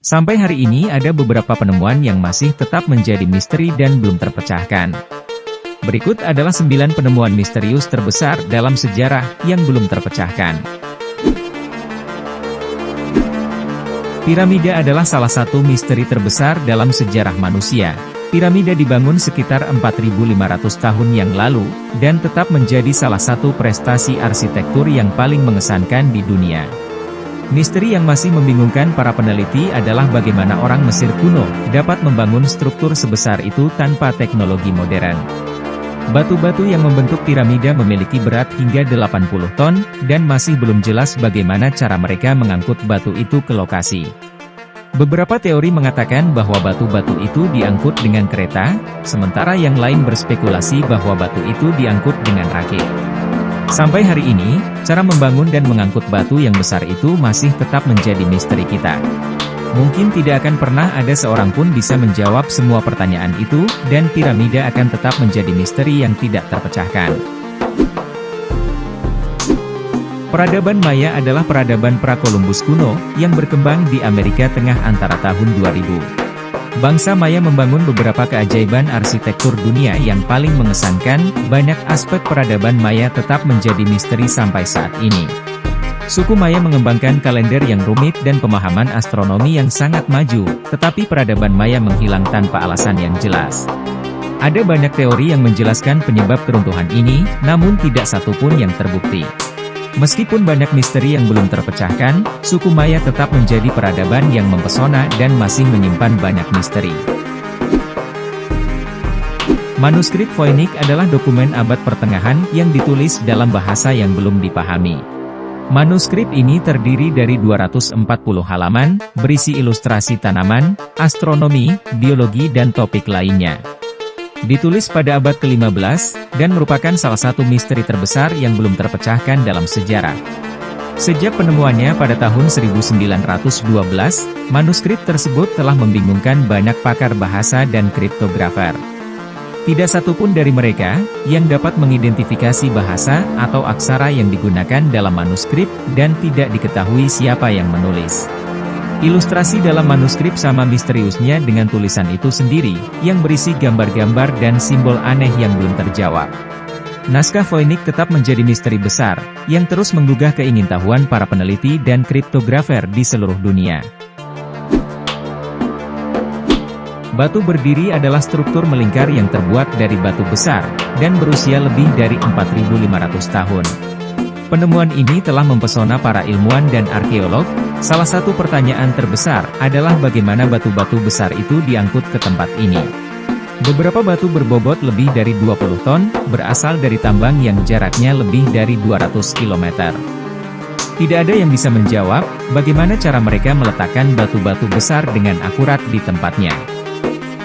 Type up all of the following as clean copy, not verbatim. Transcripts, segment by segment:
Sampai hari ini ada beberapa penemuan yang masih tetap menjadi misteri dan belum terpecahkan. Berikut adalah 9 penemuan misterius terbesar dalam sejarah yang belum terpecahkan. Piramida adalah salah satu misteri terbesar dalam sejarah manusia. Piramida dibangun sekitar 4.500 tahun yang lalu, dan tetap menjadi salah satu prestasi arsitektur yang paling mengesankan di dunia. Misteri yang masih membingungkan para peneliti adalah bagaimana orang Mesir kuno dapat membangun struktur sebesar itu tanpa teknologi modern. Batu-batu yang membentuk piramida memiliki berat hingga 80 ton, dan masih belum jelas bagaimana cara mereka mengangkut batu itu ke lokasi. Beberapa teori mengatakan bahwa batu-batu itu diangkut dengan kereta, sementara yang lain berspekulasi bahwa batu itu diangkut dengan rakit. Sampai hari ini, cara membangun dan mengangkut batu yang besar itu masih tetap menjadi misteri kita. Mungkin tidak akan pernah ada seorang pun bisa menjawab semua pertanyaan itu, dan piramida akan tetap menjadi misteri yang tidak terpecahkan. Peradaban Maya adalah peradaban pra-Columbus kuno, yang berkembang di Amerika Tengah antara tahun 2000. Bangsa Maya membangun beberapa keajaiban arsitektur dunia yang paling mengesankan. Banyak aspek peradaban Maya tetap menjadi misteri sampai saat ini. Suku Maya mengembangkan kalender yang rumit dan pemahaman astronomi yang sangat maju, tetapi peradaban Maya menghilang tanpa alasan yang jelas. Ada banyak teori yang menjelaskan penyebab keruntuhan ini, namun tidak satupun yang terbukti. Meskipun banyak misteri yang belum terpecahkan, suku Maya tetap menjadi peradaban yang mempesona dan masih menyimpan banyak misteri. Manuskrip Voynich adalah dokumen abad pertengahan yang ditulis dalam bahasa yang belum dipahami. Manuskrip ini terdiri dari 240 halaman, berisi ilustrasi tanaman, astronomi, biologi dan topik lainnya. Ditulis pada abad ke-15, dan merupakan salah satu misteri terbesar yang belum terpecahkan dalam sejarah. Sejak penemuannya pada tahun 1912, manuskrip tersebut telah membingungkan banyak pakar bahasa dan kriptografer. Tidak satupun dari mereka yang dapat mengidentifikasi bahasa atau aksara yang digunakan dalam manuskrip, dan tidak diketahui siapa yang menulis. Ilustrasi dalam manuskrip sama misteriusnya dengan tulisan itu sendiri, yang berisi gambar-gambar dan simbol aneh yang belum terjawab. Naskah Voynich tetap menjadi misteri besar, yang terus menggugah keingintahuan para peneliti dan kriptografer di seluruh dunia. Batu berdiri adalah struktur melingkar yang terbuat dari batu besar, dan berusia lebih dari 4.500 tahun. Penemuan ini telah mempesona para ilmuwan dan arkeolog. Salah satu pertanyaan terbesar adalah bagaimana batu-batu besar itu diangkut ke tempat ini. Beberapa batu berbobot lebih dari 20 ton, berasal dari tambang yang jaraknya lebih dari 200 km. Tidak ada yang bisa menjawab, bagaimana cara mereka meletakkan batu-batu besar dengan akurat di tempatnya.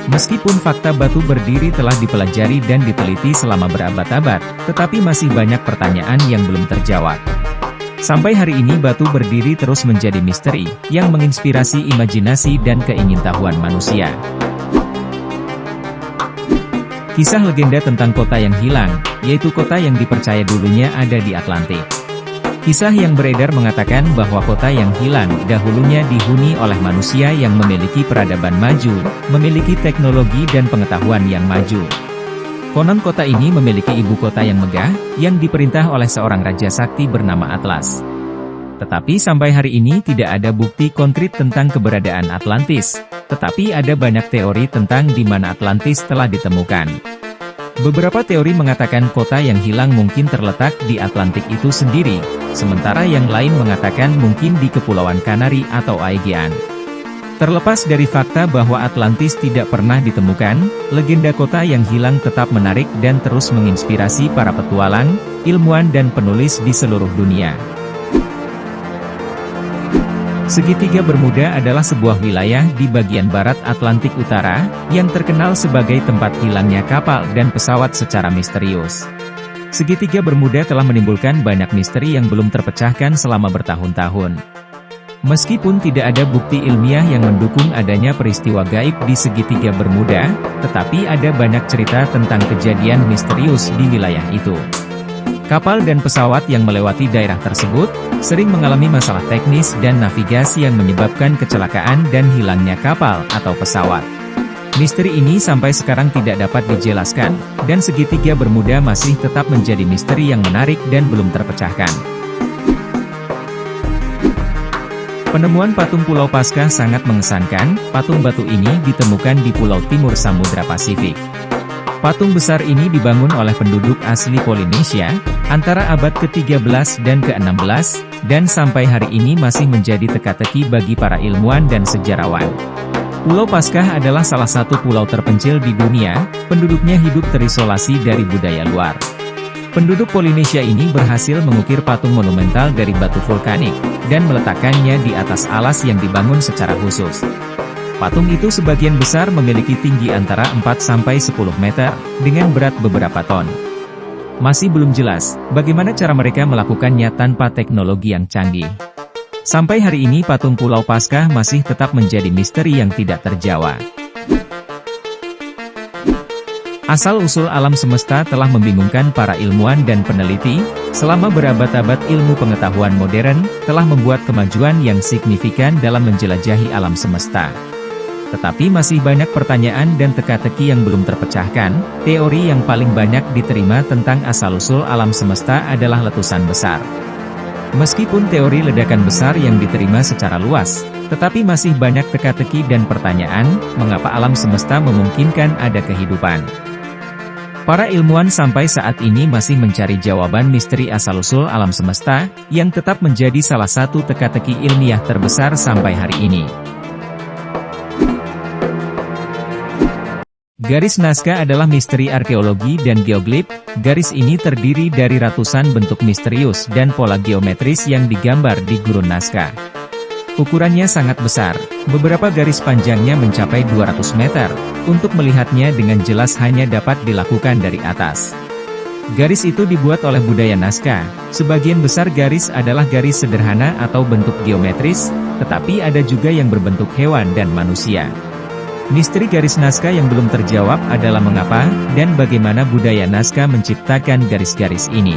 Meskipun fakta batu berdiri telah dipelajari dan diteliti selama berabad-abad, tetapi masih banyak pertanyaan yang belum terjawab. Sampai hari ini batu berdiri terus menjadi misteri, yang menginspirasi imajinasi dan keingintahuan manusia. Kisah legenda tentang kota yang hilang, yaitu kota yang dipercaya dulunya ada di Atlantik. Kisah yang beredar mengatakan bahwa kota yang hilang dahulunya dihuni oleh manusia yang memiliki peradaban maju, memiliki teknologi dan pengetahuan yang maju. Konon kota ini memiliki ibu kota yang megah, yang diperintah oleh seorang raja sakti bernama Atlas. Tetapi sampai hari ini tidak ada bukti konkret tentang keberadaan Atlantis, tetapi ada banyak teori tentang di mana Atlantis telah ditemukan. Beberapa teori mengatakan kota yang hilang mungkin terletak di Atlantik itu sendiri, sementara yang lain mengatakan mungkin di Kepulauan Kanari atau Aegean. Terlepas dari fakta bahwa Atlantis tidak pernah ditemukan, legenda kota yang hilang tetap menarik dan terus menginspirasi para petualang, ilmuwan dan penulis di seluruh dunia. Segitiga Bermuda adalah sebuah wilayah di bagian barat Atlantik Utara, yang terkenal sebagai tempat hilangnya kapal dan pesawat secara misterius. Segitiga Bermuda telah menimbulkan banyak misteri yang belum terpecahkan selama bertahun-tahun. Meskipun tidak ada bukti ilmiah yang mendukung adanya peristiwa gaib di Segitiga Bermuda, tetapi ada banyak cerita tentang kejadian misterius di wilayah itu. Kapal dan pesawat yang melewati daerah tersebut, sering mengalami masalah teknis dan navigasi yang menyebabkan kecelakaan dan hilangnya kapal atau pesawat. Misteri ini sampai sekarang tidak dapat dijelaskan, dan segitiga Bermuda masih tetap menjadi misteri yang menarik dan belum terpecahkan. Penemuan patung Pulau Paskah sangat mengesankan. Patung batu ini ditemukan di Pulau Timur Samudra Pasifik. Patung besar ini dibangun oleh penduduk asli Polinesia, antara abad ke-13 dan ke-16, dan sampai hari ini masih menjadi teka-teki bagi para ilmuwan dan sejarawan. Pulau Paskah adalah salah satu pulau terpencil di dunia, penduduknya hidup terisolasi dari budaya luar. Penduduk Polinesia ini berhasil mengukir patung monumental dari batu vulkanik, dan meletakkannya di atas alas yang dibangun secara khusus. Patung itu sebagian besar memiliki tinggi antara 4-10 meter, dengan berat beberapa ton. Masih belum jelas, bagaimana cara mereka melakukannya tanpa teknologi yang canggih. Sampai hari ini patung Pulau Paskah masih tetap menjadi misteri yang tidak terjawab. Asal-usul alam semesta telah membingungkan para ilmuwan dan peneliti, selama berabad-abad ilmu pengetahuan modern, telah membuat kemajuan yang signifikan dalam menjelajahi alam semesta. Tetapi masih banyak pertanyaan dan teka-teki yang belum terpecahkan. Teori yang paling banyak diterima tentang asal-usul alam semesta adalah letusan besar. Meskipun teori ledakan besar yang diterima secara luas, tetapi masih banyak teka-teki dan pertanyaan, mengapa alam semesta memungkinkan ada kehidupan. Para ilmuwan sampai saat ini masih mencari jawaban misteri asal-usul alam semesta, yang tetap menjadi salah satu teka-teki ilmiah terbesar sampai hari ini. Garis Nazca adalah misteri arkeologi dan geoglif. Garis ini terdiri dari ratusan bentuk misterius dan pola geometris yang digambar di gurun Nazca. Ukurannya sangat besar, beberapa garis panjangnya mencapai 200 meter. Untuk melihatnya dengan jelas hanya dapat dilakukan dari atas. Garis itu dibuat oleh budaya Nazca. Sebagian besar garis adalah garis sederhana atau bentuk geometris, tetapi ada juga yang berbentuk hewan dan manusia. Misteri garis Nazca yang belum terjawab adalah mengapa, dan bagaimana budaya Nazca menciptakan garis-garis ini.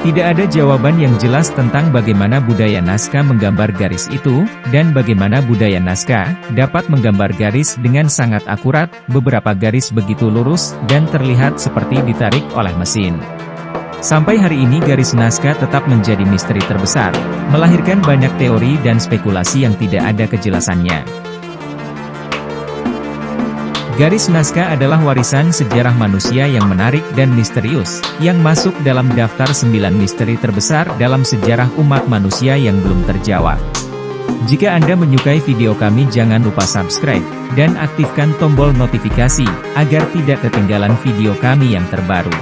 Tidak ada jawaban yang jelas tentang bagaimana budaya Nazca menggambar garis itu, dan bagaimana budaya Nazca dapat menggambar garis dengan sangat akurat. Beberapa garis begitu lurus, dan terlihat seperti ditarik oleh mesin. Sampai hari ini garis Nazca tetap menjadi misteri terbesar, melahirkan banyak teori dan spekulasi yang tidak ada kejelasannya. Garis Nazca adalah warisan sejarah manusia yang menarik dan misterius, yang masuk dalam daftar 9 misteri terbesar dalam sejarah umat manusia yang belum terjawab. Jika Anda menyukai video kami, jangan lupa subscribe, dan aktifkan tombol notifikasi, agar tidak ketinggalan video kami yang terbaru.